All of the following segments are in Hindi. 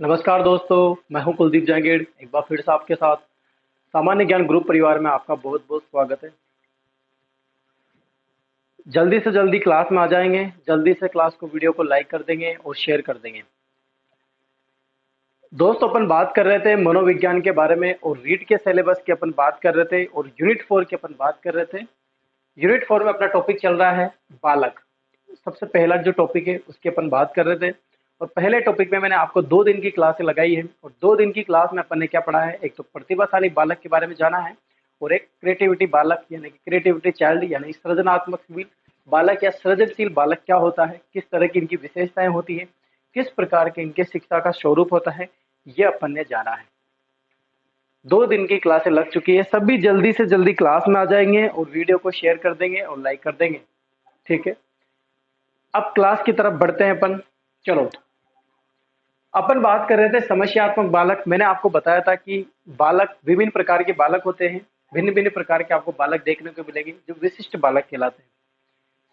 नमस्कार दोस्तों, मैं हूं कुलदीप जहांगीर। एक बार फिर से आपके साथ सामान्य ज्ञान ग्रुप परिवार में आपका बहुत बहुत स्वागत है। जल्दी से जल्दी क्लास में आ जाएंगे, जल्दी से क्लास को वीडियो को लाइक कर देंगे और शेयर कर देंगे। दोस्तों, अपन बात कर रहे थे मनोविज्ञान के बारे में और रीड के सिलेबस की अपन बात कर रहे थे और यूनिट 4 की अपन बात कर रहे थे। यूनिट 4 में अपना टॉपिक चल रहा है बालक। सबसे पहला जो टॉपिक है उसकी अपन बात कर रहे थे और पहले टॉपिक में मैंने आपको 2 दिन की क्लास लगाई है और 2 दिन की क्लास में अपन ने क्या पढ़ा है, एक तो प्रतिभाशाली बालक के बारे में जाना है और एक क्रिएटिविटी बालक यानी कि क्रिएटिविटी चाइल्ड यानी सृजनात्मक बालक या सृजनशील बालक क्या होता है, किस तरह की इनकी विशेषताएं होती है, किस प्रकार के इनके शिक्षा का स्वरूप होता है, ये अपन ने जाना है। 2 दिन की क्लासें लग चुकी है, सभी जल्दी से जल्दी क्लास में आ जाएंगे और वीडियो को शेयर कर देंगे और लाइक कर देंगे। ठीक है, अब क्लास की तरफ बढ़ते हैं अपन। चलो, अपन बात कर रहे थे समस्यात्मक बालक। मैंने आपको बताया था कि बालक विभिन्न प्रकार के बालक होते हैं, भिन्न भिन्न प्रकार के आपको बालक देखने को मिलेंगे जो विशिष्ट बालक कहलाते हैं।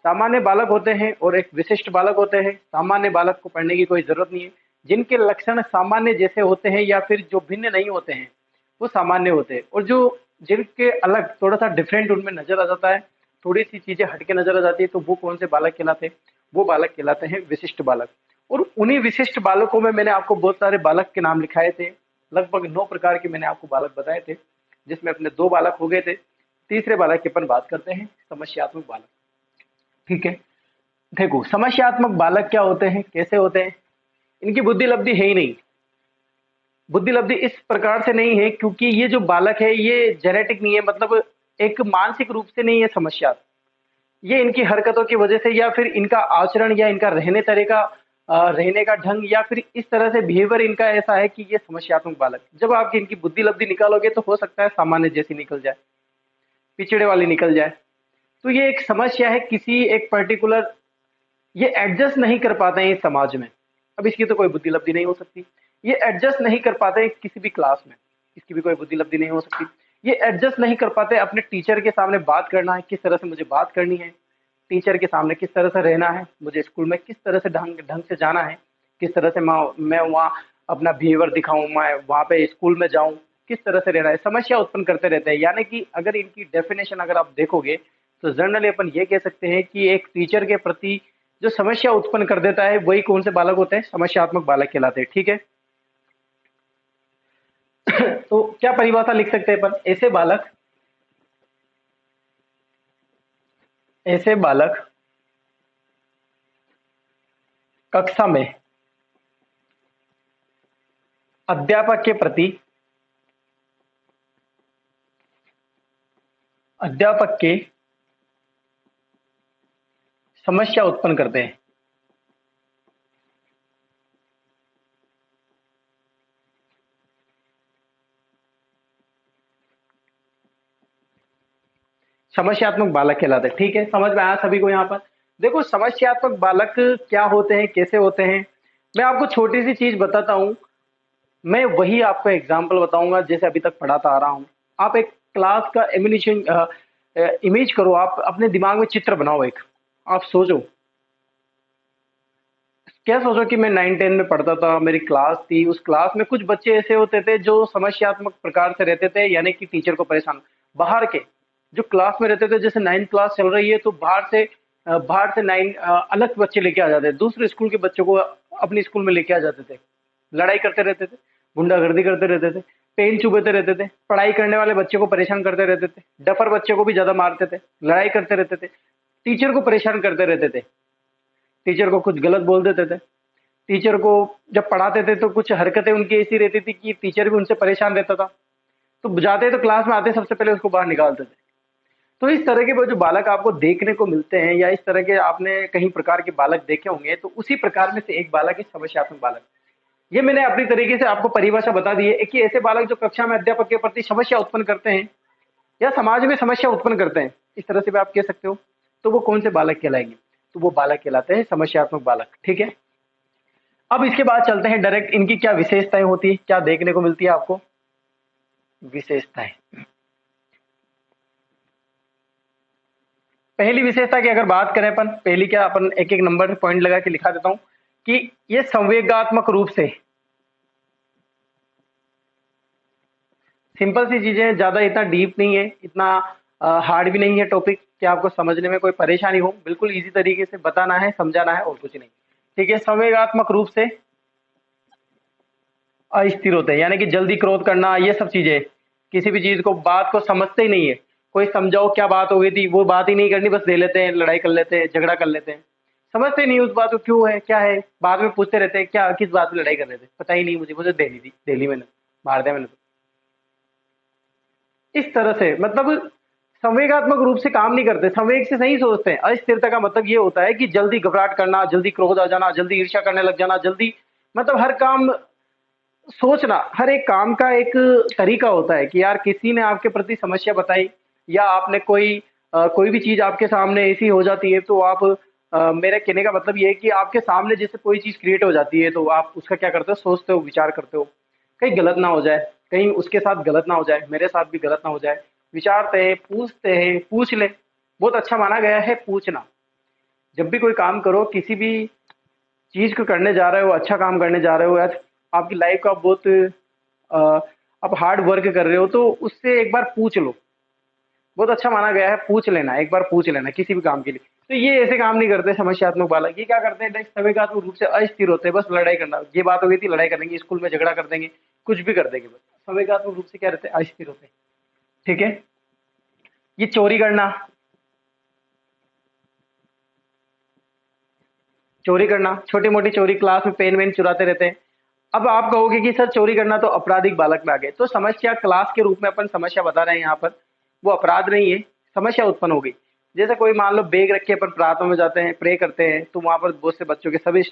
सामान्य बालक होते हैं और एक विशिष्ट बालक होते हैं। सामान्य बालक को पढ़ने की कोई जरूरत नहीं है, जिनके लक्षण सामान्य जैसे होते हैं या फिर जो भिन्न नहीं होते हैं वो सामान्य होते हैं, और जो जिनके अलग थोड़ा सा डिफरेंट उनमें नजर आ जाता है, थोड़ी सी चीजें हटके नजर आ जाती है, तो वो कौन से बालक कहलाते हैं? वो बालक कहलाते हैं विशिष्ट बालक। और उन्हीं विशिष्ट बालकों में मैंने आपको बहुत सारे बालक के नाम लिखाए थे। लगभग 9 प्रकार के मैंने आपको बालक बताए थे, जिसमें अपने 2 बालक हो गए थे। तीसरे बालक की अपन बात करते हैं समस्यात्मक बालक। ठीक है, देखो समस्यात्मक बालक क्या होते हैं, कैसे होते हैं। इनकी बुद्धि लब्धि है ही नहीं। बुद्धि लब्धि इस प्रकार से नहीं है क्योंकि ये जो बालक है ये जेनेटिक नहीं है, मतलब एक मानसिक रूप से नहीं है समस्या। ये इनकी हरकतों की वजह से या फिर इनका आचरण या इनका रहने का ढंग या फिर इस तरह से बिहेवियर इनका ऐसा है कि ये समस्यात्मक बालक। जब आप इनकी बुद्धि लब्धि निकालोगे तो हो सकता है सामान्य जैसी निकल जाए, पिछड़े वाली निकल जाए। तो ये एक समस्या है किसी एक पर्टिकुलर, ये एडजस्ट नहीं कर पाते हैं इस समाज में। अब इसकी तो कोई बुद्धि लब्धि नहीं हो सकती। ये एडजस्ट नहीं कर पाते हैं किसी भी क्लास में, इसकी भी कोई बुद्धि लब्धि नहीं हो सकती। ये एडजस्ट नहीं कर पाते अपने टीचर के सामने बात करना है, किस तरह से मुझे बात करनी है, टीचर के सामने किस तरह से रहना है, मुझे स्कूल में किस तरह से ढंग ढंग से जाना है, किस तरह से मैं वहाँ अपना बिहेवियर दिखाऊं, मैं वहाँ पे स्कूल में जाऊं, किस तरह से रहना है। समस्या उत्पन्न करते रहते हैं। यानी कि अगर इनकी डेफिनेशन अगर आप देखोगे तो जनरली अपन ये कह सकते हैं कि एक टीचर के प्रति जो समस्या उत्पन्न कर देता है वही कौन से बालक होते हैं? समस्यात्मक बालक कहलाते हैं। ठीक है, तो क्या परिभाषा लिख सकते हैं अपन? ऐसे बालक कक्षा में अध्यापक के प्रति अध्यापक के समस्या उत्पन्न करते हैं। समस्यात्मक बालक कहलाते हैं। ठीक है, समझ में आया सभी को यहाँ पर? देखो समस्यात्मक बालक क्या होते हैं, कैसे होते हैं, मैं आपको छोटी सी चीज बताता हूँ। मैं वही आपको एग्जाम्पल बताऊंगा जैसे अभी तक पढ़ाता आ रहा हूँ। आप एक क्लास का एमिनेशन इमेज करो, आप अपने दिमाग में चित्र बनाओ एक। आप सोचो, क्या सोचो कि मैं 9-10 में पढ़ता था, मेरी क्लास थी, उस क्लास में कुछ बच्चे ऐसे होते थे जो समस्यात्मक प्रकार से रहते थे, यानी कि टीचर को परेशान। बाहर के जो क्लास में रहते थे, जैसे 9th क्लास चल रही है तो बाहर से 9 अलग बच्चे लेके आ जाते थे, दूसरे स्कूल के बच्चों को अपने स्कूल में लेके आ जाते थे। लड़ाई करते रहते थे, गुंडागर्दी करते रहते थे, पेन चुभते रहते थे, पढ़ाई करने वाले बच्चे को परेशान करते रहते थे, डफर बच्चे को भी ज्यादा मारते थे, लड़ाई करते रहते थे, टीचर को परेशान करते रहते थे, टीचर को कुछ गलत बोल देते थे। टीचर को जब पढ़ाते थे तो कुछ हरकतें उनकी ऐसी रहती थी कि टीचर भी उनसे परेशान रहता था। तो जाते तो क्लास में आते सबसे पहले उसको बाहर निकालते थे। तो इस तरह के वो जो बालक आपको देखने को मिलते हैं या इस तरह के आपने कई प्रकार के बालक देखे होंगे, तो उसी प्रकार में से एक बालक है समस्यात्मक बालक। ये मैंने अपनी तरीके से आपको परिभाषा बता दी है कि ऐसे बालक जो कक्षा में अध्यापक के प्रति समस्या उत्पन्न करते हैं या समाज में समस्या उत्पन्न करते हैं, इस तरह से भी आप कह सकते हो, तो वो कौन से बालक कहलाएंगे? तो वो बालक कहलाते हैं समस्यात्मक बालक। ठीक है, अब इसके बाद चलते हैं डायरेक्ट इनकी क्या विशेषताएं होती है, क्या देखने को मिलती है आपको विशेषताएं। पहली विशेषता की अगर बात करें अपन, पहली क्या, अपन एक एक नंबर पॉइंट लगा के लिखा देता हूं कि ये संवेगात्मक रूप से सिंपल सी चीजें हैं, ज्यादा इतना डीप नहीं है, इतना हार्ड भी नहीं है टॉपिक कि आपको समझने में कोई परेशानी हो। बिल्कुल इजी तरीके से बताना है, समझाना है और कुछ नहीं। ठीक है। संवेगात्मक रूप से अस्थिर होते हैं, यानी कि जल्दी क्रोध करना, ये सब चीजें, किसी भी चीज को, बात को समझते ही नहीं है। कोई समझाओ क्या बात हो गई थी, वो बात ही नहीं करनी, बस ले लेते हैं, लड़ाई कर लेते हैं, झगड़ा कर लेते हैं। समझते ही नहीं उस बात को क्यों है, क्या है, बाद में पूछते रहते हैं क्या, किस बात में लड़ाई कर रहे थे, पता ही नहीं मुझे, मुझे देनी थी, दिल्ली मैंने मार दिया मैंने तो। इस तरह से मतलब संवेगात्मक रूप से काम नहीं करते, संवेग से नहीं सोचते हैं। अस्थिरता का मतलब ये होता है कि जल्दी घबराहट करना, जल्दी क्रोध आ जाना, जल्दी ईर्ष्या करने लग जाना, जल्दी मतलब हर काम सोचना। हर एक काम का एक तरीका होता है कि यार किसी ने आपके प्रति समस्या बताई, या आपने कोई भी चीज आपके सामने ऐसी हो जाती है, तो आप मेरे कहने का मतलब ये है कि आपके सामने जैसे कोई चीज क्रिएट हो जाती है, तो आप उसका क्या करते हो, सोचते हो, विचार करते हो, कहीं गलत ना हो जाए, कहीं उसके साथ गलत ना हो जाए, मेरे साथ भी गलत ना हो जाए। विचारते हैं, पूछते हैं, पूछ ले। बहुत अच्छा माना गया है पूछना। जब भी कोई काम करो, किसी भी चीज को करने जा रहे हो, अच्छा काम करने जा रहे हो, या आपकी लाइफ का बहुत आप हार्ड वर्क कर रहे हो, तो उससे एक बार पूछ लो। बहुत अच्छा माना गया है पूछ लेना, एक बार पूछ लेना किसी भी काम के लिए। तो ये ऐसे काम नहीं करते समस्यात्मक बालक, ये क्या करते हैं, संवेगात्मक रूप से अस्थिर होते हैं, बस लड़ाई करना, ये बात हो गई थी, लड़ाई करेंगे, स्कूल में झगड़ा कर देंगे, कुछ भी कर देंगे, बस संवेगात्मक रूप से क्या रहते हैं, अस्थिर होते हैं। ठीक है। ये चोरी करना, चोरी करना, छोटी मोटी चोरी, क्लास में पेन वेन चुराते रहते हैं। अब आप कहोगे कि सर चोरी करना तो आपराधिक बालक में आ गए, तो समस्या क्लास के रूप में अपन समस्या बता रहे हैं यहाँ पर, वो अपराध नहीं है, समस्या उत्पन्न हो गई। जैसे कोई मान लो बैग रख के अपन प्रार्थना में जाते हैं, प्रे करते हैं, तो वहां पर बहुत से बच्चों के सभी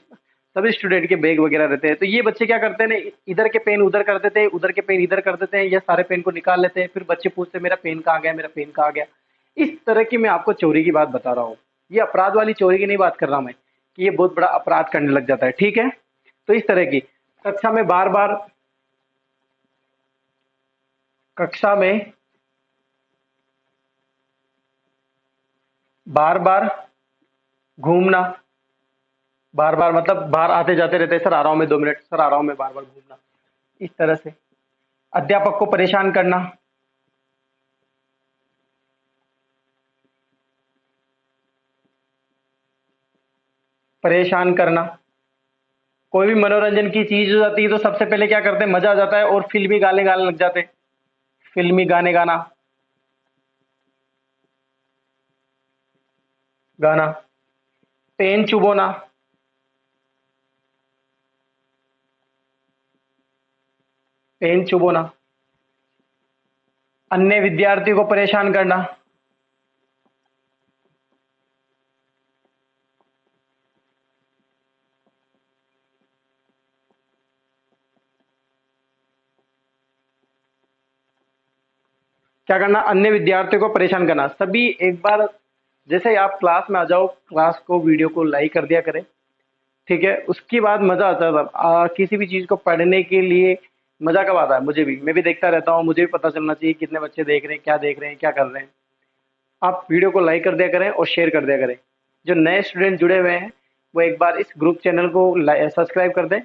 सभी स्टूडेंट के बैग वगैरह रहते हैं, तो ये बच्चे क्या करते हैं ना, इधर के पेन उधर कर देते हैं, उधर के पेन इधर कर देते हैं, या सारे पेन को निकाल लेते हैं, फिर बच्चे पूछते हैं मेरा पेन कहाँ गया, मेरा पेन कहाँ गया। इस तरह की मैं आपको चोरी की बात बता रहा हूँ। ये अपराध वाली चोरी की नहीं बात कर रहा मैं, कि ये बहुत बड़ा अपराध करने लग जाता है। ठीक है। तो इस तरह की कक्षा में बार बार, कक्षा में बार बार घूमना, बार बार मतलब बाहर आते जाते रहते हैं, सर आ रहा हूं मैं 2 मिनट, सर आ रहा हूं मैं, बार बार घूमना, इस तरह से। अध्यापक को परेशान करना, परेशान करना। कोई भी मनोरंजन की चीज हो जाती है, तो सबसे पहले क्या करते हैं, मजा आ जाता है और फिल्मी गाने गाने लग जाते हैं, फिल्मी गाने गाना, गाना। पेन चुबोना, पेन चुबोना। अन्य विद्यार्थियों को परेशान करना, क्या करना, अन्य विद्यार्थियों को परेशान करना। सभी एक बार जैसे ही आप क्लास में आ जाओ, क्लास को वीडियो को लाइक कर दिया करें। ठीक है। उसके बाद मजा आता है तब, किसी भी चीज को पढ़ने के लिए मजा कब आता है, मुझे भी, मैं भी देखता रहता हूँ, मुझे भी पता चलना चाहिए कितने बच्चे देख रहे हैं, क्या देख रहे हैं, क्या कर रहे हैं। आप वीडियो को लाइक कर दिया करें और शेयर कर दिया करें। जो नए स्टूडेंट जुड़े हुए हैं, वो एक बार इस ग्रुप चैनल को सब्सक्राइब कर दें।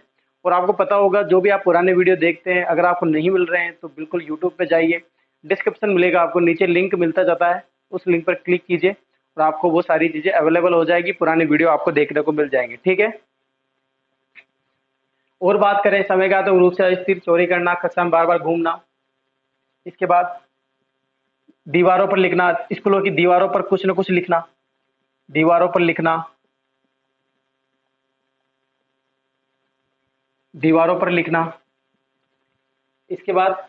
और आपको पता होगा, जो भी आप पुराने वीडियो देखते हैं, अगर आपको नहीं मिल रहे हैं, तो बिल्कुल यूट्यूब पे जाइए, डिस्क्रिप्शन मिलेगा आपको, नीचे लिंक मिलता जाता है, उस लिंक पर क्लिक कीजिए और आपको वो सारी चीज़ें अवेलेबल हो जाएगी, पुरानी वीडियो आपको देखने को मिल जाएंगे। ठीक है। और बात करें समय का, तो रूप से अस्थिर, चोरी करना, कक्षा में बार बार घूमना। इसके बाद दीवारों पर लिखना, स्कूलों की दीवारों पर कुछ न कुछ लिखना, दीवारों पर लिखना, दीवारों पर लिखना। इसके बाद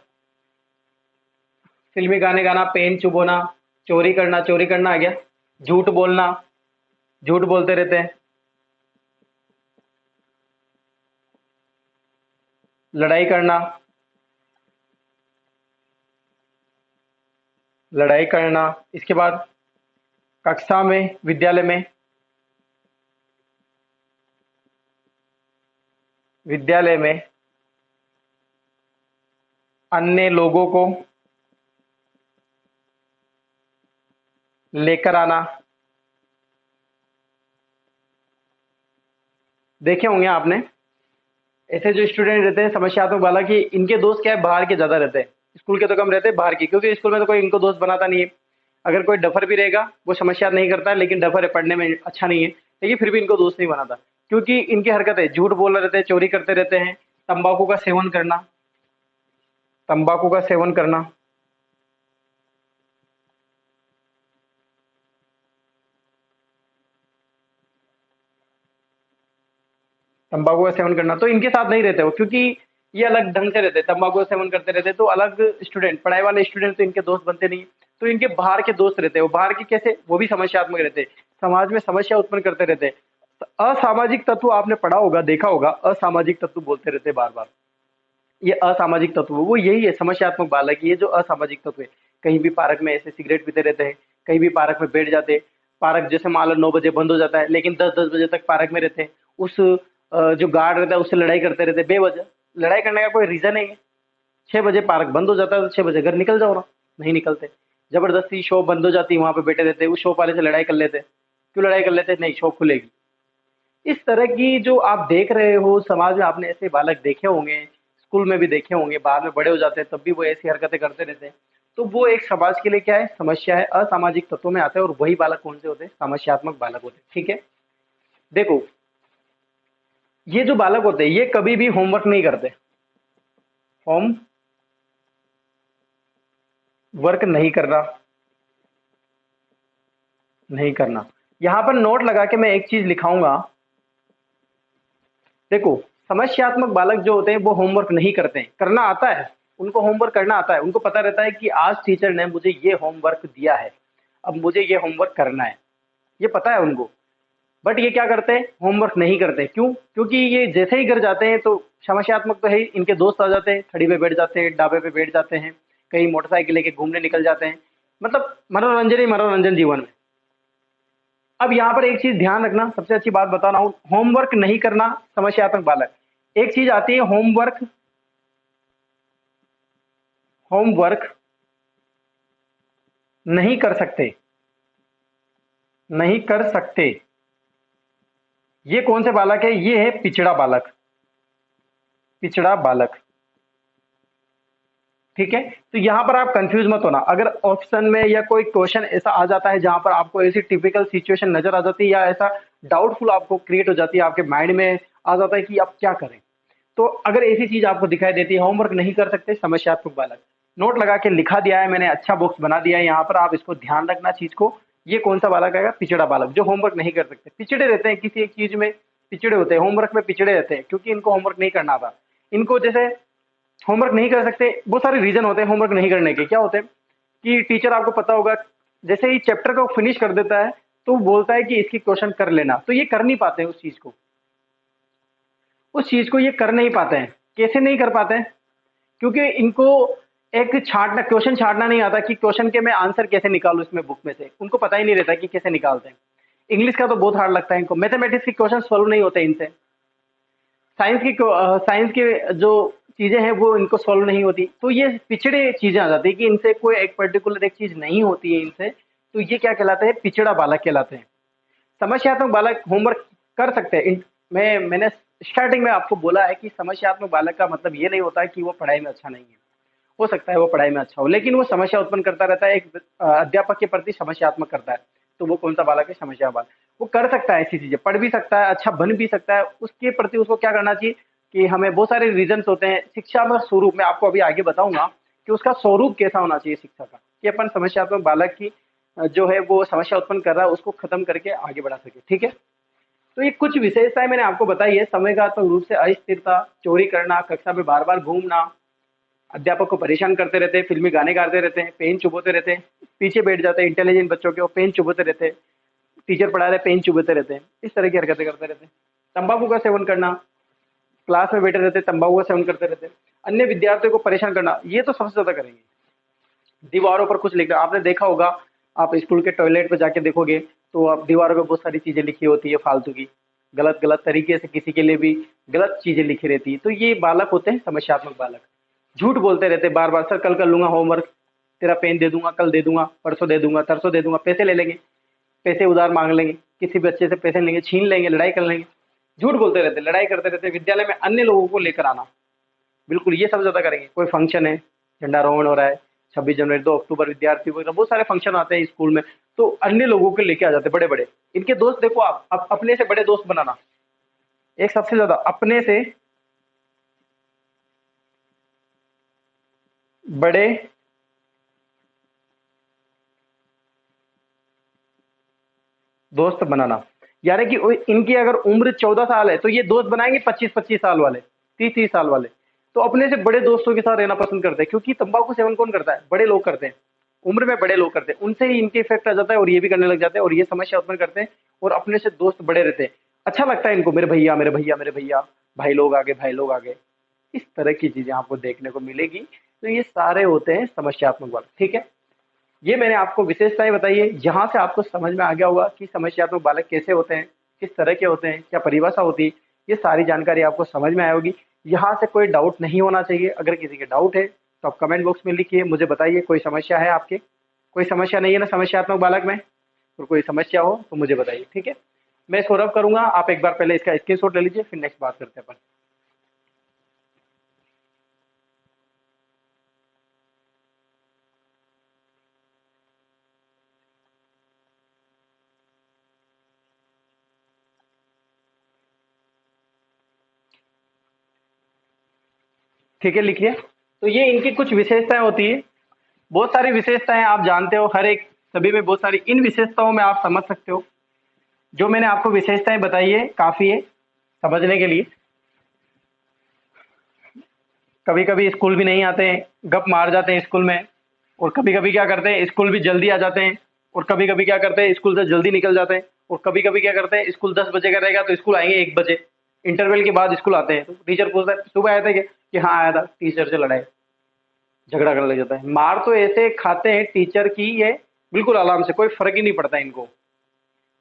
फिल्मी गाने गाना, पेन चुबोना, चोरी करना, चोरी करना आ गया। झूठ बोलना, झूठ बोलते रहते हैं। लड़ाई करना, लड़ाई करना। इसके बाद कक्षा में, विद्यालय में, विद्यालय में अन्य लोगों को लेकर आना। देखे होंगे आपने, ऐसे जो स्टूडेंट रहते हैं समस्यात्मक वाला, कि इनके दोस्त क्या है, बाहर के ज्यादा रहते हैं, स्कूल के तो कम रहते हैं, बाहर की, क्योंकि स्कूल में तो कोई इनको दोस्त बनाता नहीं है। अगर कोई डफर भी रहेगा वो समस्या नहीं करता है, लेकिन डफर है, पढ़ने में अच्छा नहीं है, लेकिन फिर भी इनको दोस्त नहीं बनाता, क्योंकि इनकी हरकतें झूठ बोल रहे रहते हैं, चोरी करते रहते हैं, तंबाकू का सेवन करना, तंबाकू का सेवन करना, तंबाकू का सेवन करना, तो इनके साथ नहीं रहते हो, क्योंकि ये अलग ढंग से रहते हैं, तंबाकू का सेवन करते रहते हैं, तो अलग स्टूडेंट, पढ़ाई वाले स्टूडेंट तो इनके दोस्त बनते नहीं, तो इनके बाहर के दोस्त रहते हैं, वो बाहर के कैसे, वो भी समस्यात्मक रहते हैं, समाज में समस्या उत्पन्न करते रहते हैं। तो असामाजिक तत्व आपने पढ़ा होगा, देखा होगा, असामाजिक तत्व बोलते रहते हैं बार बार। ये असामाजिक तत्व वो यही है, समस्यात्मक बालक, ये जो असामाजिक तत्व है, कहीं भी पार्क में ऐसे सिगरेट पीते रहते हैं, कहीं भी पार्क में बैठ जाते हैं, पार्क जैसे मान लो 9 बजे बंद हो जाता है, लेकिन 10-10 बजे तक पार्क में रहते हैं, उस जो गार्ड रहता है उससे लड़ाई करते रहते हैं बेवजह। लड़ाई करने का कोई रीजन नहीं है। 6 बजे पार्क बंद हो जाता है तो 6 बजे घर निकल जाओ ना, नहीं निकलते, जबरदस्ती शॉप बंद हो जाती है, वहां पे बैठे रहते हैं, उस शॉप वाले से लड़ाई कर लेते हैं। क्यों लड़ाई कर लेते हैं? नहीं, शॉप खुलेगी। इस तरह की जो आप देख रहे हो समाज में, आपने ऐसे बालक देखे होंगे, स्कूल में भी देखे होंगे, बाद में बड़े हो जाते हैं तब भी वो ऐसी हरकतें करते रहते हैं। तो वो एक समाज के लिए क्या है, समस्या है, असामाजिक तत्वों में आते हैं, और वही बालक कौन से होते हैं, समस्यात्मक बालक होते हैं। ठीक है, देखो, ये जो बालक होते हैं ये कभी भी होमवर्क नहीं करते, होम वर्क नहीं करना, नहीं करना। यहां पर नोट लगा के मैं एक चीज लिखाऊंगा, देखो, समस्यात्मक बालक जो होते हैं वो होमवर्क नहीं करते हैं, करना आता है उनको, होमवर्क करना आता है उनको, पता रहता है कि आज टीचर ने मुझे ये होमवर्क दिया है, अब मुझे ये होमवर्क करना है, ये पता है उनको। बट ये क्या करते हैं, होमवर्क नहीं करते। क्यों? क्योंकि ये जैसे ही घर जाते हैं तो समस्यात्मक तो है ही, इनके दोस्त आ जाते हैं, थड़ी पे बैठ जाते हैं, डाबे पे बैठ जाते हैं, कहीं मोटरसाइकिल लेके घूमने निकल जाते हैं, मतलब मनोरंजन ही मनोरंजन जीवन में। अब यहाँ पर एक चीज ध्यान रखना, सबसे अच्छी बात बता रहा हूं, होमवर्क नहीं करना समस्यात्मक बालक, एक चीज आती है होमवर्क, होमवर्क नहीं कर सकते, नहीं कर सकते, ये कौन से बालक है, ये है पिछड़ा बालक, पिछड़ा बालक। ठीक है, तो यहां पर आप कंफ्यूज मत होना, अगर ऑप्शन में या कोई क्वेश्चन ऐसा आ जाता है जहां पर आपको ऐसी टिपिकल सिचुएशन नजर आ जाती है, या ऐसा डाउटफुल आपको क्रिएट हो जाती है, आपके माइंड में आ जाता है कि आप क्या करें, तो अगर ऐसी चीज आपको दिखाई देती है, होमवर्क नहीं कर सकते समस्यात्मक बालक, नोट लगा के लिखा दिया है मैंने, अच्छा बॉक्स बना दिया है यहाँ पर, आप इसको ध्यान रखना चीज को। ये कौन सा बालक आएगा, पिछड़ा बालक, जो होमवर्क नहीं कर सकते, पिछड़े रहते हैं किसी एक चीज में, पिछड़े होते हैं, होमवर्क में पिछड़े रहते हैं, क्योंकि इनको होमवर्क नहीं करना आता। इनको जैसे होमवर्क नहीं कर सकते, बहुत सारे रीजन होते हैं होमवर्क नहीं करने के, क्या होते हैं कि टीचर, आपको पता होगा, जैसे ही चैप्टर को फिनिश कर देता है तो बोलता है कि इसकी क्वेश्चन कर लेना, तो ये कर नहीं पाते हैं उस चीज को, उस चीज को ये कर नहीं पाते हैं। कैसे नहीं कर पाते हैं? क्योंकि इनको एक छांटना, क्वेश्चन छांटना नहीं आता कि क्वेश्चन के मैं आंसर कैसे निकालूं इसमें बुक में से, उनको पता ही नहीं रहता कि कैसे निकालते हैं। इंग्लिश का तो बहुत हार्ड लगता है इनको, मैथमेटिक्स के क्वेश्चन सॉल्व नहीं होते इनसे, साइंस की जो चीजें हैं वो इनको सॉल्व नहीं होती, तो ये पिछड़े चीजें आ जाती है कि इनसे कोई एक पर्टिकुलर एक चीज नहीं होती है इनसे, तो ये क्या कहलाते हैं, पिछड़ा बालक कहलाते हैं। समस्यात्मक बालक होमवर्क कर सकते हैं, मैंने स्टार्टिंग में आपको बोला है कि समस्यात्मक बालक का मतलब ये नहीं होता है कि वो पढ़ाई में अच्छा नहीं है, हो सकता है वो पढ़ाई में अच्छा हो, लेकिन वो समस्या उत्पन्न करता रहता है, एक अध्यापक के प्रति समस्यात्मक करता है, तो वो कौन सा बालक है, समस्या बालक। वो कर सकता है ऐसी चीजें, पढ़ भी सकता है, अच्छा बन भी सकता है, उसके प्रति उसको क्या करना चाहिए कि हमें बहुत सारे रीजन होते हैं, शिक्षा में स्वरूप में आपको अभी आगे बताऊंगा कि उसका स्वरूप कैसा होना चाहिए शिक्षा का, कि अपन समस्यात्मक बालक की जो है वो समस्या उत्पन्न कर रहा है उसको खत्म करके आगे बढ़ा सके। ठीक है, तो ये कुछ विशेषताएं मैंने आपको बताई है, समयघातक रूप से अस्थिरता, चोरी करना, कक्षा में बार बार घूमना, अध्यापक को परेशान करते रहते हैं, फिल्मी गाने गाते रहते हैं, पेन चुभोते रहते हैं, पीछे बैठ जाते हैं, इंटेलिजेंट बच्चों के वो पेन चुभोते रहते हैं, टीचर पढ़ा रहे पेन चुभोते रहते हैं, इस तरह की हरकतें करते रहते हैं। तंबाकू का सेवन करना, क्लास में बैठे रहते हैं, तंबाकू का सेवन करते रहते हैं, अन्य विद्यार्थियों को परेशान करना, ये तो सबसे ज्यादा करेंगे। दीवारों पर कुछ लिखना, आपने देखा होगा, आप स्कूल के टॉयलेट पे जाके देखोगे तो आप दीवारों पे बहुत सारी चीजें लिखी होती है फालतू की, गलत गलत तरीके से किसी के लिए भी गलत चीजें लिखी रहती है, तो ये बालक होते हैं समस्यात्मक बालक। झूठ बोलते रहते हैं बार बार, सर कल कर लूंगा होमवर्क, तेरा पेन दे दूंगा, कल दे दूंगा, परसों दे दूंगा, तरसों दे दूंगा, पैसे ले लेंगे, पैसे उधार मांग लेंगे, किसी बच्चे से पैसे लेंगे, छीन लेंगे, लड़ाई कर लेंगे, झूठ बोलते रहते, लड़ाई करते रहते, विद्यालय में अन्य लोगों को लेकर आना, बिल्कुल ये सब ज्यादा करेंगे। कोई फंक्शन है झंडारोहण हो रहा है, 26 जनवरी, 2 अक्टूबर, विद्यार्थी वगैरह बहुत सारे फंक्शन आते हैं स्कूल में। तो अन्य लोगों को लेके आ जाते हैं बड़े बड़े। इनके दोस्त देखो, आप अपने से बड़े दोस्त बनाना। एक सबसे ज्यादा अपने से बड़े दोस्त बनाना, यानी कि इनकी अगर उम्र 14 साल है तो ये दोस्त बनाएंगे 25-25 साल वाले, 30-30 साल वाले। तो अपने से बड़े दोस्तों के साथ रहना पसंद करते हैं, क्योंकि तंबाकू सेवन कौन करता है? बड़े लोग करते हैं, उम्र में बड़े लोग करते हैं, उनसे ही इनके इफेक्ट आ जाता है और ये भी करने लग जाते हैं और ये समस्या उत्पन्न करते हैं। और अपने से दोस्त बड़े रहते हैं, अच्छा लगता है इनको, मेरे भैया मेरे भैया मेरे भैया, भाई लोग आगे भाई लोग आगे, इस तरह की चीजें आपको देखने को मिलेगी। तो ये सारे होते हैं समस्यात्मक बालक, ठीक है। ये मैंने आपको विशेषताएं बताई है, यहाँ से आपको समझ में आ गया होगा कि समस्यात्मक बालक कैसे होते हैं, किस तरह के होते हैं, क्या परिभाषा होती है। ये सारी जानकारी आपको समझ में आई होगी। यहाँ से कोई डाउट नहीं होना चाहिए। अगर किसी के डाउट है तो आप कमेंट बॉक्स में लिखिए, मुझे बताइए कोई समस्या है आपके। कोई समस्या नहीं है ना समस्यात्मक बालक में? और कोई समस्या हो तो मुझे बताइए, ठीक है। मैं इसको रब करूंगा, आप एक बार पहले इसका स्क्रीनशॉट ले लीजिए, फिर नेक्स्ट बात करते हैं अपन। ठीक है, लिखिए। तो ये इनकी कुछ विशेषताएं होती है, बहुत सारी विशेषताएं आप जानते हो, हर एक सभी में बहुत सारी। इन विशेषताओं में आप समझ सकते हो, जो मैंने आपको विशेषताएं बताई है काफी है समझने के लिए। कभी कभी स्कूल भी नहीं आते हैं, गप मार जाते हैं स्कूल में। और कभी कभी क्या करते हैं, स्कूल भी जल्दी आ जाते हैं। और कभी कभी क्या करते हैं, स्कूल से जल्दी निकल जाते हैं। और कभी कभी क्या करते हैं, स्कूल 10 बजे का रहेगा तो स्कूल आएंगे 1 बजे, इंटरवल के बाद स्कूल आते हैं। तो टीचर पूछता है सुबह आया था क्या? कि हाँ आया था, टीचर से लड़ाई झगड़ा करने लग जाता है। मार तो ऐसे खाते हैं टीचर की, ये बिल्कुल आराम से, कोई फर्क ही नहीं पड़ता इनको।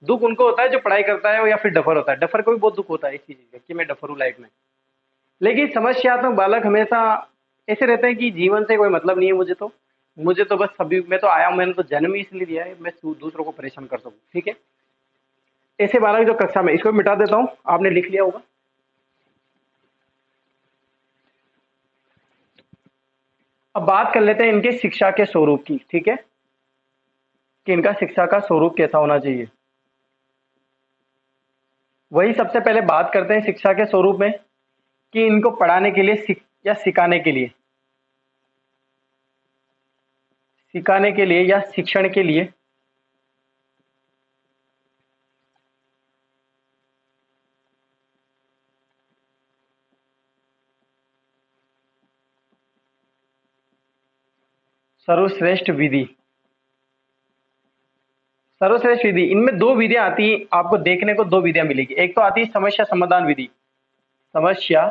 दुख उनको होता है जो पढ़ाई करता है या फिर डफर होता है। डफर को भी बहुत दुख होता है इस चीज का कि मैं डफर हूँ लाइफ में। लेकिन समस्यात्मक बालक हमेशा ऐसे रहते हैं कि जीवन से कोई मतलब नहीं है मुझे तो बस सभी, मैं तो आया हूं, मैंने तो जन्म ही इसलिए दिया है मैं दूसरों को परेशान कर सकूं, ठीक है। ऐसे बालक जो कक्षा में, इसको मिटा देता हूं, आपने लिख लिया होगा। अब बात कर लेते हैं इनके शिक्षा के स्वरूप की, ठीक है, कि इनका शिक्षा का स्वरूप कैसा होना चाहिए। वही सबसे पहले बात करते हैं शिक्षा के स्वरूप में, कि इनको पढ़ाने के लिए या सिखाने के लिए, या शिक्षण के लिए सर्वश्रेष्ठ विधि। सर्वश्रेष्ठ विधि, इनमें दो विधियां आती हैं, आपको देखने को दो विधियां मिलेगी। एक तो आती है समस्या समाधान विधि, समस्या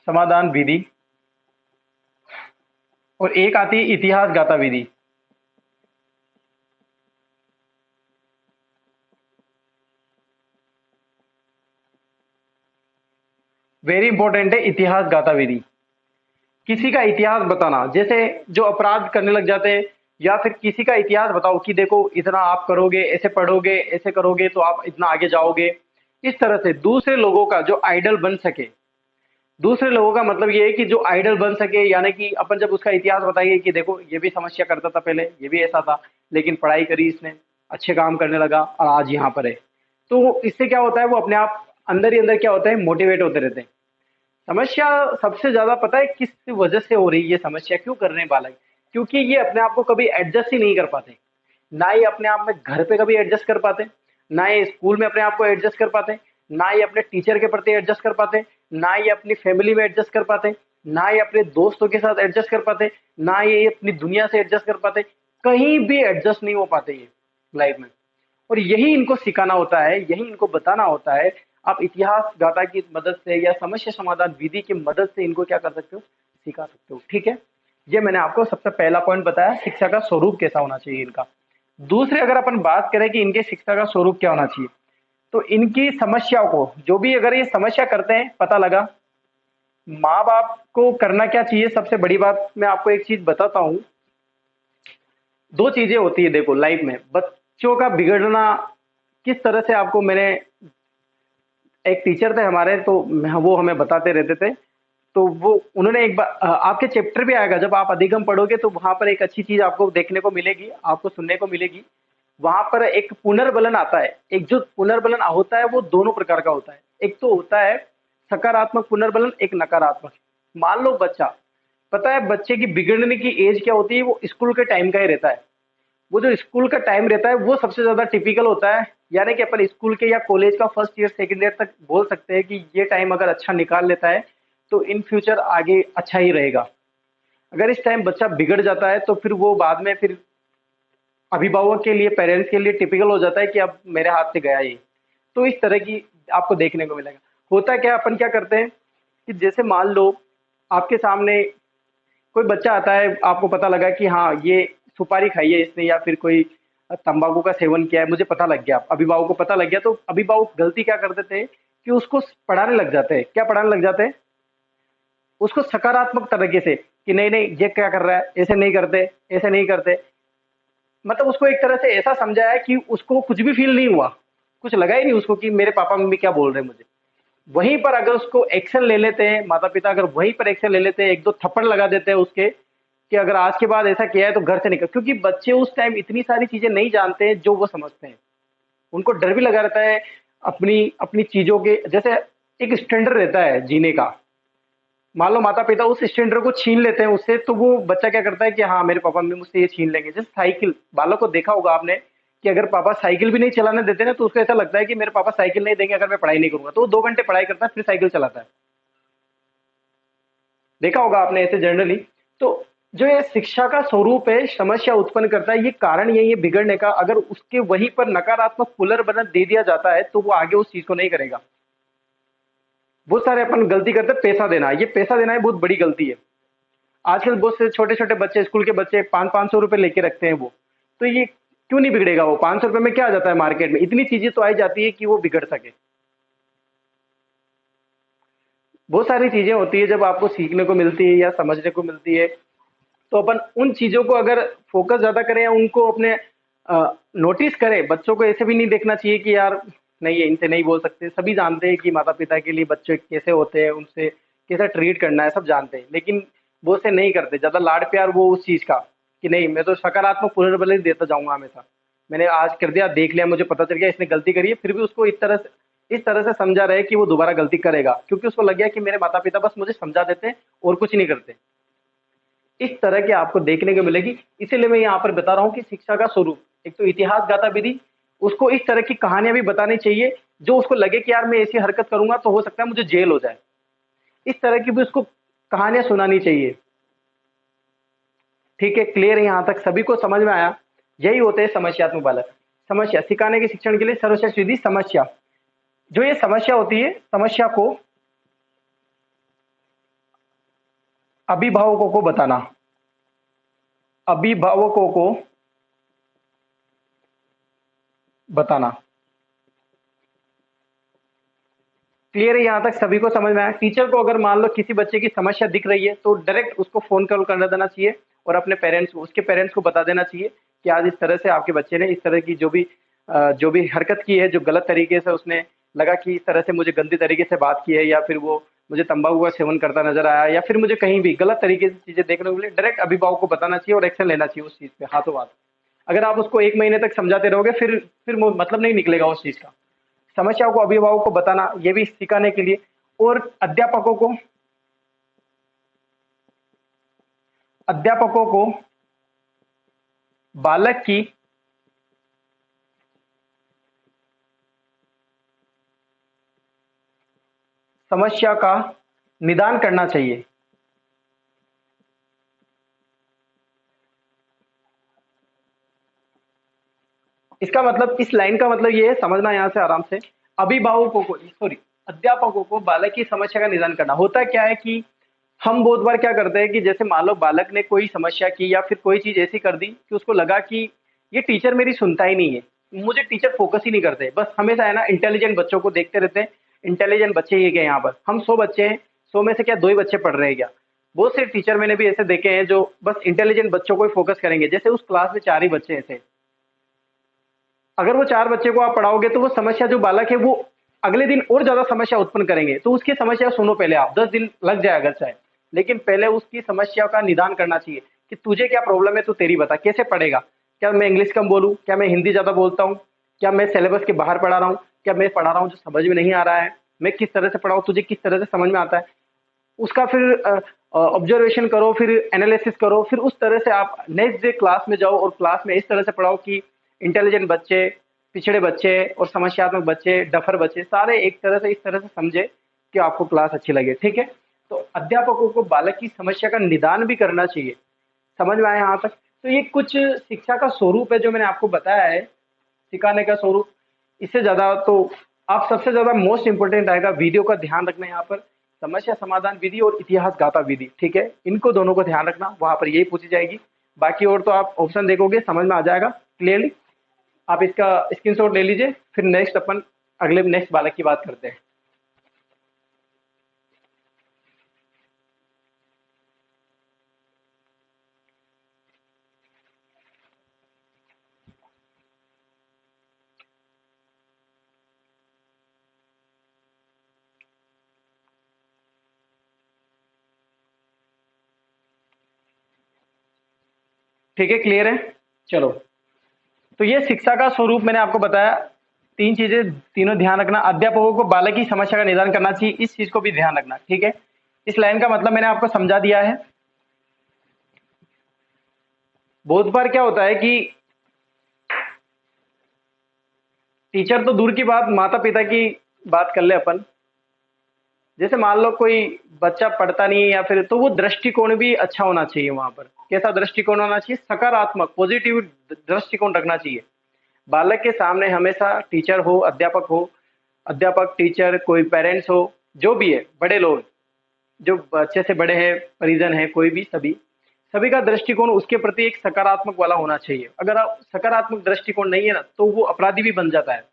समाधान विधि। और एक आती है इतिहास गाथा विधि। वेरी इंपॉर्टेंट है इतिहास गाथा विधि। किसी का इतिहास बताना, जैसे जो अपराध करने लग जाते हैं, या फिर किसी का इतिहास बताओ कि देखो इतना आप करोगे, ऐसे पढ़ोगे, ऐसे करोगे तो आप इतना आगे जाओगे। इस तरह से दूसरे लोगों का जो आइडल बन सके। दूसरे लोगों का मतलब ये है कि जो आइडल बन सके, यानी कि अपन जब उसका इतिहास बताएंगे कि देखो ये भी समस्या करता था पहले, ये भी ऐसा था, लेकिन पढ़ाई करी इसने, अच्छे काम करने लगा और आज यहाँ पर है। तो इससे क्या होता है, वो अपने आप अंदर ही अंदर क्या होता है, मोटिवेट होते रहते हैं। समस्या सबसे ज्यादा पता है किस वजह से हो रही है, ये समस्या क्यों कर रहे हैं बालक? क्योंकि ये अपने आप को कभी एडजस्ट ही नहीं कर पाते। ना ही अपने आप में घर पे कभी एडजस्ट कर पाते, ना ही स्कूल में अपने आप को एडजस्ट कर पाते, ना ही अपने टीचर के प्रति एडजस्ट कर पाते, ना ही अपनी फैमिली में एडजस्ट कर पाते, ना ही अपने दोस्तों के साथ एडजस्ट कर पाते, ना ही ये अपनी दुनिया से एडजस्ट कर पाते। कहीं भी एडजस्ट नहीं हो पाते ये लाइफ में। और यही इनको सिखाना होता है, यही इनको बताना होता है। आप इतिहास गाथा की मदद से या समस्या समाधान विधि की मदद से इनको क्या कर सकते हो, सिखा सकते हो, ठीक है। ये मैंने आपको सबसे पहला पॉइंट बताया, शिक्षा का स्वरूप कैसा होना चाहिए इनका। दूसरे अगर अपन बात करें कि इनके शिक्षा का स्वरूप क्या होना चाहिए, तो इनकी समस्याओं को, जो भी अगर ये समस्या करते हैं, पता लगा माँ बाप को करना क्या चाहिए। सबसे बड़ी बात मैं आपको एक चीज बताता हूं, दो चीजें होती है देखो लाइफ में, बच्चों का बिगड़ना किस तरह से आपको मैंने एक टीचर थे हमारे, तो वो हमें बताते रहते थे। तो वो उन्होंने एक बार आपके चैप्टर भी आएगा, जब आप अधिगम पढ़ोगे तो वहां पर एक अच्छी चीज आपको देखने को मिलेगी, आपको सुनने को मिलेगी। वहां पर एक पुनर्बलन आता है। एक जो पुनर्बलन होता है वो दोनों प्रकार का होता है। एक तो होता है सकारात्मक पुनर्बलन, एक नकारात्मक। मान लो बच्चा, पता है बच्चे की बिगड़ने की एज क्या होती है, वो स्कूल के टाइम का ही रहता है। वो जो स्कूल का टाइम रहता है वो सबसे ज्यादा टिपिकल होता है। यानी कि अपन स्कूल के या कॉलेज का फर्स्ट ईयर सेकंड ईयर तक बोल सकते हैं कि ये टाइम अगर अच्छा निकाल लेता है तो इन फ्यूचर आगे अच्छा ही रहेगा। अगर इस टाइम बच्चा बिगड़ जाता है तो फिर वो बाद में फिर अभिभावक के लिए, पेरेंट्स के लिए टिपिकल हो जाता है कि अब मेरे हाथ से गया ये। तो इस तरह की आपको देखने को मिलेगा। होता क्या, अपन क्या करते हैं कि जैसे मान लो आपके सामने कोई बच्चा आता है, आपको पता लगा कि हाँ ये सुपारी खाई है इसने या फिर कोई तंबाकू का सेवन किया है, मुझे पता लग गया, अभिभावक को पता लग गया। तो अभिभावक गलती क्या कर देते हैं कि उसको पढ़ाने लग जाते हैं। क्या पढ़ाने लग जाते हैं? उसको सकारात्मक तरीके से कि नहीं नहीं ये क्या कर रहा है, ऐसे नहीं करते, ऐसे नहीं करते। मतलब उसको एक तरह से ऐसा समझाया कि उसको कुछ भी फील नहीं हुआ, कुछ लगा ही नहीं उसको कि मेरे पापा मम्मी क्या बोल रहे हैं मुझे। वहीं पर अगर उसको एक्शन ले लेते हैं माता पिता, अगर वहीं पर एक्शन ले लेते हैं, एक दो थप्पड़ लगा देते हैं उसके कि अगर आज के बाद ऐसा किया है तो घर से निकल। क्योंकि बच्चे उस टाइम इतनी सारी चीजें नहीं जानते हैं जो वो समझते हैं। उनको डर भी लगा रहता है अपनी अपनी चीजों के। जैसे एक स्टैंडर्ड रहता है जीने का। मान लो माता पिता उस स्टैंडर्ड को छीन लेते हैं उससे, तो वो बच्चा क्या करता है कि हाँ मेरे पापा मम्मी मुझसे ये छीन लेंगे। जैसे साइकिल, बालक को देखा होगा आपने कि अगर पापा साइकिल भी नहीं चलाने देते ना तो उसको ऐसा लगता है कि मेरे पापा साइकिल नहीं देंगे अगर मैं पढ़ाई नहीं करूंगा। तो वो 2 घंटे पढ़ाई करता है फिर साइकिल चलाता है। देखा होगा आपने ऐसे जनरली। तो जो ये शिक्षा का स्वरूप है समस्या उत्पन्न करता है, ये कारण यही है बिगड़ने का। अगर उसके वहीं पर नकारात्मक पुनर्बलन दे दिया जाता है तो वो आगे उस चीज को नहीं करेगा। बहुत सारे अपन गलती करते हैं पैसा देना। ये पैसा देना है बहुत बड़ी गलती है। आजकल बहुत से छोटे छोटे बच्चे, स्कूल के बच्चे 500-500 रुपए लेके रखते हैं वो। तो ये क्यों नहीं बिगड़ेगा? वो 500 रुपए में क्या आ जाता है मार्केट में? इतनी चीजें तो आई जाती है कि वो बिगड़ सके। बहुत सारी चीजें होती है जब आपको सीखने को मिलती है या समझने को मिलती है, तो अपन उन चीजों को अगर फोकस ज्यादा करें या उनको अपने नोटिस करें। बच्चों को ऐसे भी नहीं देखना चाहिए कि यार नहीं है इनसे नहीं बोल सकते। सभी जानते हैं कि माता पिता के लिए बच्चे कैसे होते हैं, उनसे कैसे ट्रीट करना है, सब जानते हैं। लेकिन वो से नहीं करते ज्यादा लाड प्यार, वो उस चीज का कि नहीं मैं तो सकारात्मक पुनर्बल ही देता जाऊंगा हमेशा। मैंने आज कर दिया, देख लिया, मुझे पता चल गया इसने गलती करी है, फिर भी उसको इस तरह से समझा रहे कि वो दोबारा गलती करेगा, क्योंकि उसको लग गया कि मेरे माता पिता बस मुझे समझा देते हैं और कुछ नहीं करते। इस तरह की आपको देखने को मिलेगी। इसीलिए मैं यहाँ पर बता रहा हूँ कि शिक्षा का स्वरूप एक तो इतिहास गाथा विधि। उसको इस तरह की कहानियां भी बतानी चाहिए जो उसको लगे कि यार मैं ऐसी हरकत करूंगा तो हो सकता है मुझे जेल हो जाए। इस तरह की भी उसको कहानियां सुनानी चाहिए। ठीक है, क्लियर है यहाँ तक? सभी को समझ में आया? यही होते हैं समस्यात्मक बालक। समस्या सिखाने के शिक्षण के लिए सर्वश्रेष्ठ विधि समस्या। जो ये समस्या होती है, समस्या को अभिभावकों को बताना। अभिभावकों को बताना। क्लियर है यहाँ तक? सभी को समझ में आया? टीचर को अगर मान लो किसी बच्चे की समस्या दिख रही है तो डायरेक्ट उसको फोन कॉल कर देना चाहिए और अपने पेरेंट्स को, उसके पेरेंट्स को बता देना चाहिए कि आज इस तरह से आपके बच्चे ने इस तरह की जो भी हरकत की है, जो गलत तरीके से उसने लगा कि इस तरह से मुझे गंदी तरीके से बात की है, या फिर वो मुझे तंबाकू का सेवन करता नजर आया, या फिर मुझे कहीं भी गलत तरीके से चीजें देखने को मिले, डायरेक्ट अभिभावक को बताना चाहिए और एक्शन लेना चाहिए उस चीज पे हाथों हाथ। अगर आप उसको 1 महीने तक समझाते रहोगे फिर वो मतलब नहीं निकलेगा उस चीज का। समस्याओं को अभिभावक को बताना, ये भी सिखाने के लिए। और अध्यापकों को बालक की समस्या का निदान करना चाहिए। इसका मतलब, इस लाइन का मतलब ये है, समझना यहाँ से आराम से। अभिभावकों को, सॉरी, अध्यापकों को बालक की समस्या का निदान करना। होता क्या है कि हम बहुत बार क्या करते हैं कि जैसे मान लो बालक ने कोई समस्या की या फिर कोई चीज ऐसी कर दी कि उसको लगा कि ये टीचर मेरी सुनता ही नहीं है, मुझे टीचर फोकस ही नहीं करते, बस हमेशा है ना इंटेलिजेंट बच्चों को देखते रहते हैं। इंटेलिजेंट बच्चे ही क्या यहाँ पर, हम 100 बच्चे हैं, 100 में से क्या 2 ही बच्चे पढ़ रहे हैं क्या? बहुत से टीचर मैंने भी ऐसे देखे हैं जो बस इंटेलिजेंट बच्चों को ही फोकस करेंगे। जैसे उस क्लास में 4 ही बच्चे ऐसे, अगर वो 4 बच्चे को आप पढ़ाओगे तो वो समस्या जो बालक है वो अगले दिन और ज्यादा समस्या उत्पन्न करेंगे, तो उसकी समस्या सुनो पहले आप, 10 दिन लग जाए अगर चाहे, लेकिन पहले उसकी समस्या का निदान करना चाहिए कि तुझे क्या प्रॉब्लम है, तू तेरी बता, कैसे पढ़ेगा? क्या मैं इंग्लिश कम बोलूँ, क्या मैं हिंदी ज्यादा बोलता हूँ, क्या मैं सिलेबस के बाहर पढ़ा रहा हूँ, क्या मैं पढ़ा रहा हूँ जो समझ में नहीं आ रहा है, मैं किस तरह से पढ़ाऊँ, तुझे किस तरह से समझ में आता है, उसका फिर ऑब्जर्वेशन करो, फिर एनालिसिस करो, फिर उस तरह से आप नेक्स्ट डे क्लास में जाओ और क्लास में इस तरह से पढ़ाओ कि इंटेलिजेंट बच्चे, पिछड़े बच्चे और समस्यात्मक बच्चे, डफर बच्चे सारे एक तरह से इस तरह से समझे कि आपको क्लास अच्छी लगे। ठीक है, तो अध्यापकों को बालक की समस्या का निदान भी करना चाहिए। समझ में आया यहाँ तक? तो ये कुछ शिक्षा का स्वरूप है जो मैंने आपको बताया है, सिखाने का स्वरूप। इससे ज्यादा तो आप सबसे ज्यादा मोस्ट इंपोर्टेंट आएगा वीडियो का ध्यान रखना यहाँ पर, समस्या समाधान विधि और इतिहास गाथा विधि। ठीक है, इनको दोनों को ध्यान रखना, वहां पर यही पूछी जाएगी। बाकी और तो आप ऑप्शन देखोगे समझ में आ जाएगा क्लियरली। आप इसका स्क्रीनशॉट ले लीजिए, फिर नेक्स्ट अपन अगले नेक्स्ट बालक की बात करते हैं। ठीक है, क्लियर है? चलो, तो ये शिक्षा का स्वरूप मैंने आपको बताया। तीन चीजें, तीनों ध्यान रखना। अध्यापकों को बालक की समस्या का निदान करना चाहिए, इस चीज को भी ध्यान रखना। ठीक है, इस लाइन का मतलब मैंने आपको समझा दिया है। बहुत बार क्या होता है कि टीचर तो दूर की बात, माता पिता की बात कर ले अपन। जैसे मान लो कोई बच्चा पढ़ता नहीं है या फिर, तो वो दृष्टिकोण भी अच्छा होना चाहिए वहां पर। कैसा दृष्टिकोण होना चाहिए? सकारात्मक, पॉजिटिव दृष्टिकोण रखना चाहिए। बालक के सामने हमेशा टीचर हो, अध्यापक हो, अध्यापक, टीचर, कोई पेरेंट्स हो, जो भी है, बड़े लोग जो बच्चे से बड़े हैं, परिजन है, कोई भी, सभी सभी का दृष्टिकोण उसके प्रति एक सकारात्मक वाला होना चाहिए। अगर आप सकारात्मक दृष्टिकोण नहीं है ना, तो वो अपराधी भी बन जाता है।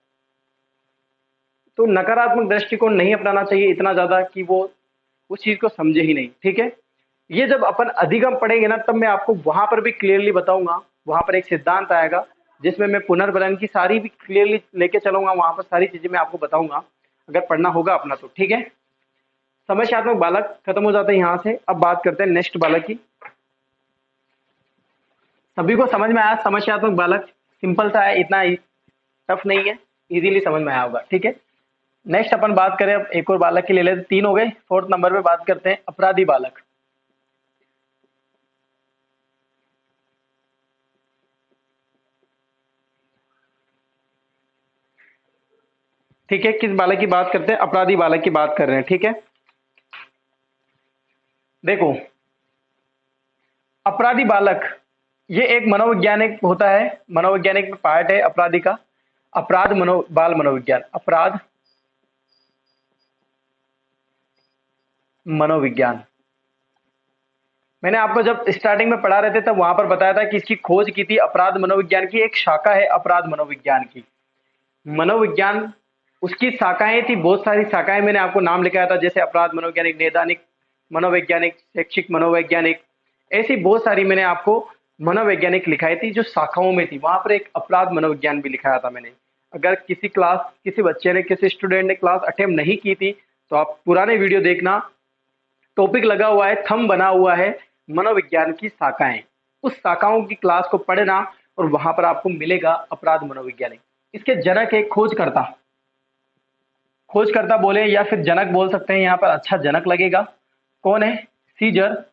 तो नकारात्मक दृष्टिकोण नहीं अपनाना चाहिए इतना ज्यादा कि वो उस चीज को समझे ही नहीं। ठीक है, ये जब अपन अधिगम पढ़ेंगे ना, तब मैं आपको वहां पर भी क्लियरली बताऊंगा। वहां पर एक सिद्धांत आएगा जिसमें मैं पुनर्बलन की सारी भी क्लियरली लेके चलूंगा, वहां पर सारी चीजें मैं आपको बताऊंगा, अगर पढ़ना होगा अपना तो। ठीक है, समस्यात्मक बालक खत्म हो जाते हैं यहाँ से। अब बात करते हैं नेक्स्ट बालक की। सभी को समझ में आया समस्यात्मक बालक? सिंपल सा है, इतना टफ नहीं है, इजीली समझ में आया होगा। ठीक है, नेक्स्ट अपन बात करें, अब एक और बालक की ले लेते, तीन हो गए। फोर्थ नंबर पे बात करते हैं अपराधी बालक। ठीक है, किस बालक की बात करते हैं? अपराधी बालक की बात कर रहे हैं। ठीक है, देखो, अपराधी बालक ये एक मनोवैज्ञानिक होता है, मनोवैज्ञानिक पार्ट है अपराधी का। अपराध बाल मनोविज्ञान, अपराध मनोविज्ञान। मैंने आपको जब स्टार्टिंग में पढ़ा रहे थे तब वहां पर बताया था कि इसकी खोज की थी अपराध मनोविज्ञान की, एक शाखा है अपराध मनोविज्ञान की। मनोविज्ञान, उसकी शाखाएं थी, बहुत सारी शाखाएं, मैंने आपको नाम लिखाया था, जैसे अपराध मनोवैज्ञानिक, नैदानिक मनोवैज्ञानिक, शैक्षिक मनोवैज्ञानिक, ऐसी बहुत सारी मैंने आपको मनोवैज्ञानिक लिखाई थी जो शाखाओं में थी। वहां पर एक अपराध मनोविज्ञान भी लिखाया था मैंने। अगर किसी बच्चे ने, किसी स्टूडेंट ने क्लास अटेम्प्ट नहीं की थी, तो आप पुराने वीडियो देखना, टॉपिक लगा हुआ है, थंब बना हुआ है, मनोविज्ञान की शाखाएं। उस शाखाओं की क्लास को पढ़ना और वहां पर आपको मिलेगा अपराध मनोविज्ञानिक। इसके जनक है खोजकर्ता। खोजकर्ता बोले या फिर जनक बोल सकते हैं, यहाँ पर अच्छा जनक लगेगा। कौन है? Cesare,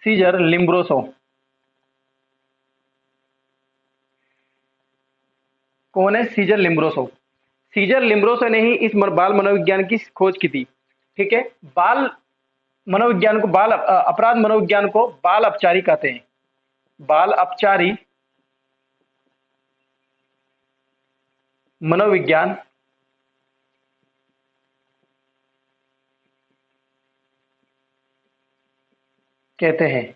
Cesare Lombroso. कौन है? सीजर लिम्ब्रोसो। सीजर लिम्ब्रोसो ने ही इस बाल मनोविज्ञान की खोज की थी। ठीक है, बाल मनोविज्ञान को, अपराध मनोविज्ञान को बाल अपचारी कहते हैं। बाल अपचारी मनोविज्ञान कहते हैं।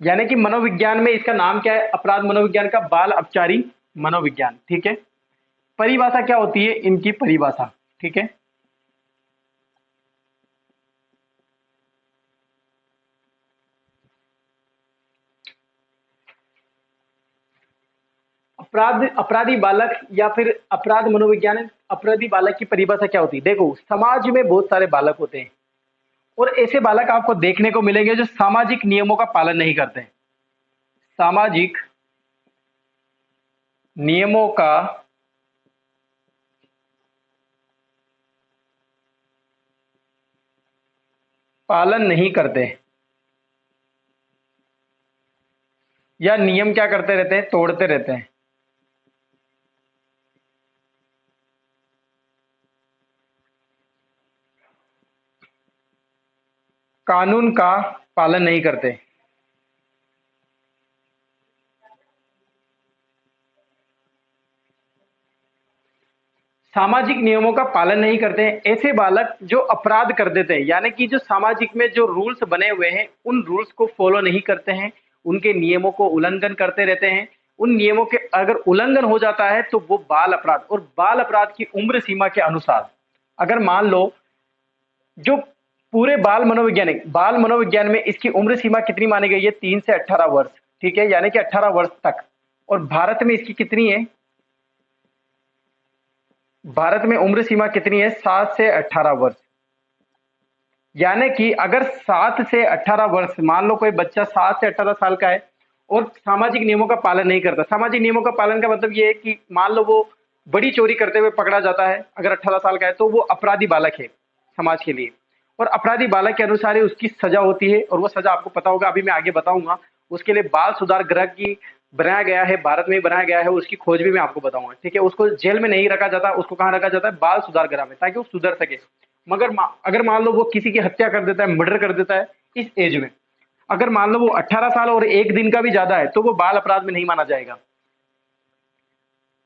यानी कि मनोविज्ञान में इसका नाम क्या है? अपराध मनोविज्ञान का बाल अपचारी मनोविज्ञान। ठीक है, परिभाषा क्या होती है इनकी? परिभाषा, ठीक है, अपराधी बालक या फिर अपराध मनोविज्ञान, अपराधी बालक की परिभाषा क्या होती है? देखो, समाज में बहुत सारे बालक होते हैं और ऐसे बालक आपको देखने को मिलेंगे जो सामाजिक नियमों का पालन नहीं करते हैं। सामाजिक नियमों का पालन नहीं करते या नियम क्या करते रहते हैं? तोड़ते रहते हैं। कानून का पालन नहीं करते। सामाजिक नियमों का पालन नहीं करते हैं ऐसे बालक जो अपराध कर देते हैं, यानी कि जो सामाजिक में जो रूल्स बने हुए हैं उन रूल्स को फॉलो नहीं करते हैं, उनके नियमों को उल्लंघन करते रहते हैं। उन नियमों के अगर उल्लंघन हो जाता है तो वो बाल अपराध, और बाल अपराध की उम्र सीमा के अनुसार अगर मान लो, जो पूरे बाल मनोविज्ञान में इसकी उम्र सीमा कितनी मानी गई है? 3 से 18 वर्ष। ठीक है, यानी कि 18 वर्ष तक। और भारत में इसकी कितनी है? भारत में उम्र सीमा कितनी है? 7 से 18 वर्ष। यानी कि अगर 7 से 18 वर्ष, मान लो कोई बच्चा 7 से 18 साल का है और सामाजिक नियमों का पालन नहीं करता। सामाजिक नियमों का पालन का मतलब ये है कि मान लो वो बड़ी चोरी करते हुए पकड़ा जाता है, अगर 18 साल का है तो वो अपराधी बालक है समाज के लिए। और अपराधी बालक के अनुसार ही उसकी सजा होती है, और वो सजा आपको पता होगा, अभी मैं आगे बताऊंगा। उसके लिए बाल सुधार गृह की बनाया गया है, भारत में ही बनाया गया है, उसकी खोज भी मैं आपको बताऊंगा। ठीक है, उसको जेल में नहीं रखा जाता, उसको कहाँ रखा जाता है? बाल सुधार गृह में, ताकि वो सुधर सके। मगर अगर मान लो वो किसी की हत्या कर देता है, मर्डर कर देता है इस एज में, अगर मान लो वो 18 साल और 1 दिन का भी ज्यादा है, तो वो बाल अपराध में नहीं माना जाएगा।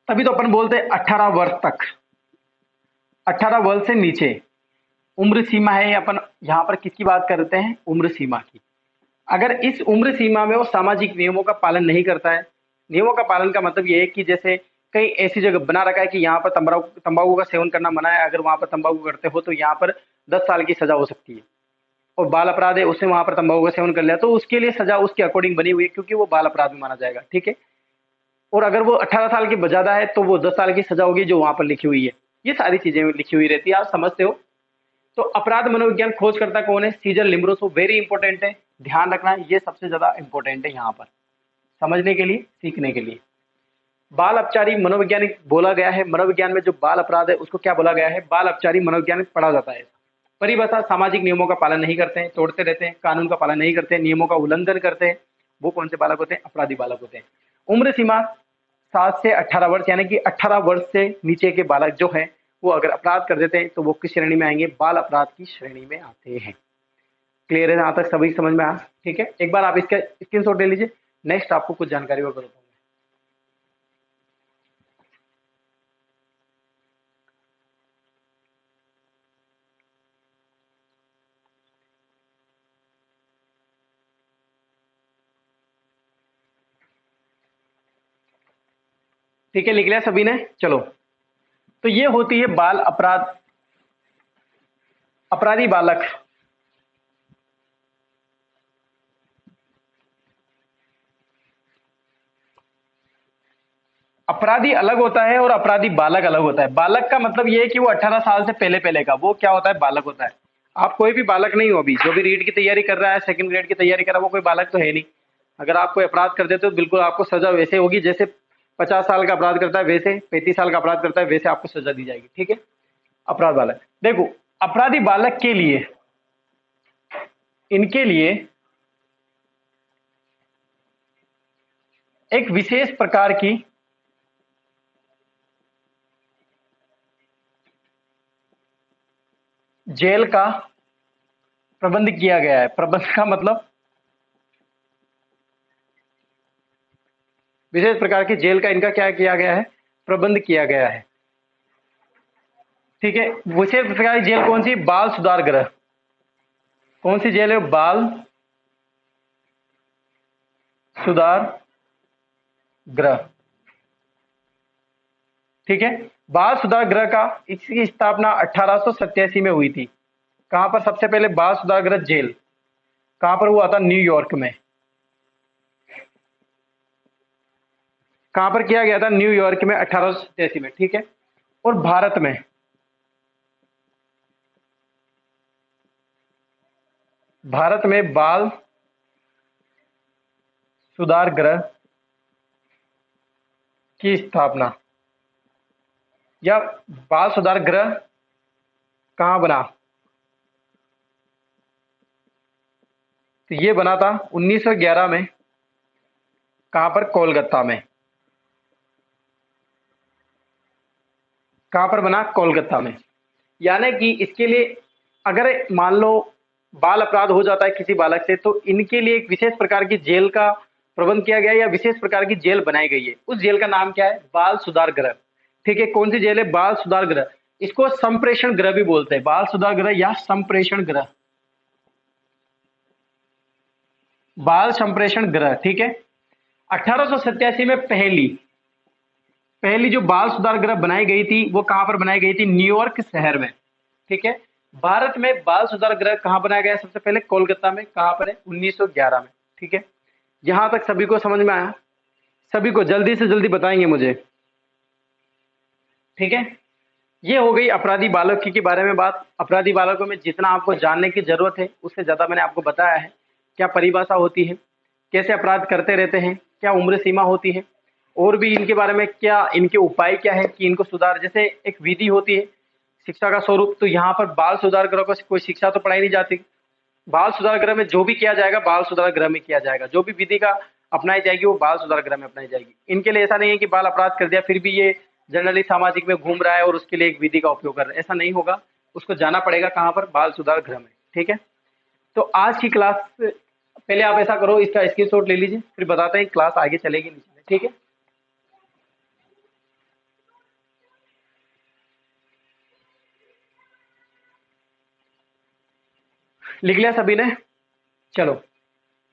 तभी तो अपन बोलते हैं 18 वर्ष तक। 18 वर्ष से नीचे उम्र सीमा है। अपन यहां पर किसकी बात करते हैं? उम्र सीमा की। अगर इस उम्र सीमा में वो सामाजिक नियमों का पालन नहीं करता है, नियमों का पालन का मतलब ये है कि जैसे कहीं ऐसी जगह बना रखा है कि यहाँ पर तंबाकू का सेवन करना मना है, अगर वहां पर तंबाकू करते हो तो यहाँ पर 10 साल की सजा हो सकती है। और बाल अपराध है, उसने वहां पर तंबाकू का सेवन कर लिया तो उसके लिए सजा उसके अकॉर्डिंग बनी हुई है, क्योंकि वो बाल अपराध में माना जाएगा। ठीक है, और अगर वो 18 साल की ज्यादा है तो वो 10 साल की सजा होगी, जो वहां पर लिखी हुई है। ये सारी चीजें लिखी हुई रहती है, आप समझते हो। तो अपराध मनोविज्ञान खोजकर्ता कौन है? सीजर लिम्ब्रोसो। वेरी इंपॉर्टेंट है, ध्यान रखना, ये सबसे ज्यादा इंपॉर्टेंट है यहाँ पर समझने के लिए, सीखने के लिए। बाल अपचारी मनोवैज्ञानिक बोला गया है। मनोविज्ञान में जो बाल अपराध है उसको क्या बोला गया है? बाल अपचारी मनोविज्ञान पढ़ा जाता है। परिभाषा: सामाजिक नियमों का पालन नहीं करते हैं, तोड़ते रहते हैं, कानून का पालन नहीं करते हैं, नियमों का उल्लंघन करते हैं, वो कौन से बालक होते हैं? अपराधी बालक होते हैं। उम्र सीमा 7 से 18 वर्ष, यानी कि 18 वर्ष से नीचे के बालक जो है वो अगर अपराध कर देते हैं तो वो किस श्रेणी में आएंगे? बाल अपराध की श्रेणी में आते हैं। क्लियर है? यहाँ तक सभी समझ में आया? ठीक है, एक बार आप इसका स्क्रीनशॉट ले लीजिए। नेक्स्ट आपको कुछ जानकारी और बताता हूँ। ठीक है, लिख लिया सभी ने? चलो, तो ये होती है बाल अपराध, अपराधी बालक। अपराधी अलग होता है और अपराधी बालक अलग होता है। बालक का मतलब ये है कि वो 18 साल से पहले पहले का, वो क्या होता है? बालक होता है। आप कोई भी बालक नहीं हो, अभी जो भी रीट की तैयारी कर रहा है, सेकंड ग्रेड की तैयारी कर रहा है, वो कोई बालक तो है नहीं। अगर आप कोई अपराध कर देते हो, बिल्कुल आपको सजा वैसे होगी जैसे 50 साल का अपराध करता है वैसे, 35 साल का अपराध करता है वैसे आपको सजा दी जाएगी। ठीक है, अपराध बालक। देखो, अपराधी बालक के लिए, इनके लिए एक विशेष प्रकार की जेल का प्रबंध किया गया है। प्रबंध का मतलब विशेष प्रकार की जेल का इनका क्या किया गया है? प्रबंध किया गया है। ठीक है, विशेष प्रकार की जेल कौन सी? बाल सुधार गृह। कौन सी जेल है? बाल सुधार गृह। ठीक है, बाल सुधार गृह का इसकी स्थापना 1887 में हुई थी। कहां पर? सबसे पहले बाल सुधार गृह जेल कहां पर हुआ था? न्यूयॉर्क में। कहां पर किया गया था? न्यूयॉर्क में 1887 में, ठीक है। और भारत में बाल सुधार गृह की स्थापना या बाल सुधार गृह कहां बना? तो ये बना था 1911 में। कहां पर? कोलकाता में। कहां पर बना? कोलकाता में। यानी कि इसके लिए अगर मान लो बाल अपराध हो जाता है किसी बालक से, तो इनके लिए एक विशेष प्रकार की जेल का प्रबंध किया गया है या विशेष प्रकार की जेल बनाई गई है। उस जेल का नाम क्या है? बाल सुधार गृह। ठीक है, कौन सी जेल है? बाल सुधार गृह। इसको संप्रेषण गृह भी बोलते हैं, बाल सुधार गृह या संप्रेषण गृह, बाल संप्रेषण गृह। ठीक है। 1887 में पहली जो बाल सुधार गृह बनाई गई थी वो कहां पर बनाई गई थी? न्यूयॉर्क शहर में। ठीक है। भारत में बाल सुधार गृह कहां बनाया गया? सबसे पहले कोलकाता में। कहां पर है? 1911 में। ठीक है। यहां तक सभी को समझ में आया? सभी को जल्दी से जल्दी बताएंगे मुझे। ठीक है। ये हो गई अपराधी बालक के बारे में बात। अपराधी बालकों में जितना आपको जानने की जरूरत है उससे ज्यादा मैंने आपको बताया है। क्या परिभाषा होती है, कैसे अपराध करते रहते हैं, क्या उम्र सीमा होती है, और भी इनके बारे में क्या, इनके उपाय क्या है कि इनको सुधार, जैसे एक विधि होती है शिक्षा का स्वरूप, तो यहाँ पर बाल सुधार गृह को कोई शिक्षा तो पढ़ाई नहीं जाती। बाल सुधार गृह में जो भी किया जाएगा बाल सुधार गृह में किया जाएगा, जो भी विधि का अपनाई जाएगी वो बाल सुधार गृह में अपनाई जाएगी। इनके लिए ऐसा नहीं है कि बाल अपराध कर दिया फिर भी ये जनरली सामाजिक में घूम रहा है और उसके लिए एक विधि का उपयोग कर रहा है, ऐसा नहीं होगा। उसको जाना पड़ेगा कहाँ पर? बाल सुधार गृह में। ठीक है। तो आज की क्लास पहले आप ऐसा करो, इसका स्क्रीनशॉट ले लीजिए, फिर बताते हैं क्लास आगे चलेगी नहीं चलेगी। ठीक है। लिख लिया सभी ने? चलो,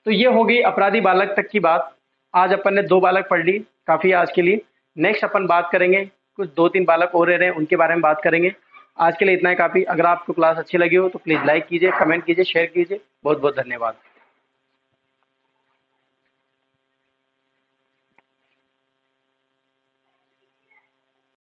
तो ये होगी अपराधी बालक तक की बात। आज अपन ने 2 बालक पढ़ ली, काफी आज के लिए। नेक्स्ट अपन बात करेंगे, कुछ 2-3 बालक और रह रहे हैं उनके बारे में बात करेंगे। आज के लिए इतना ही काफी। अगर आपको क्लास अच्छी लगी हो तो प्लीज लाइक कीजिए, कमेंट कीजिए, शेयर कीजिए। बहुत बहुत धन्यवाद।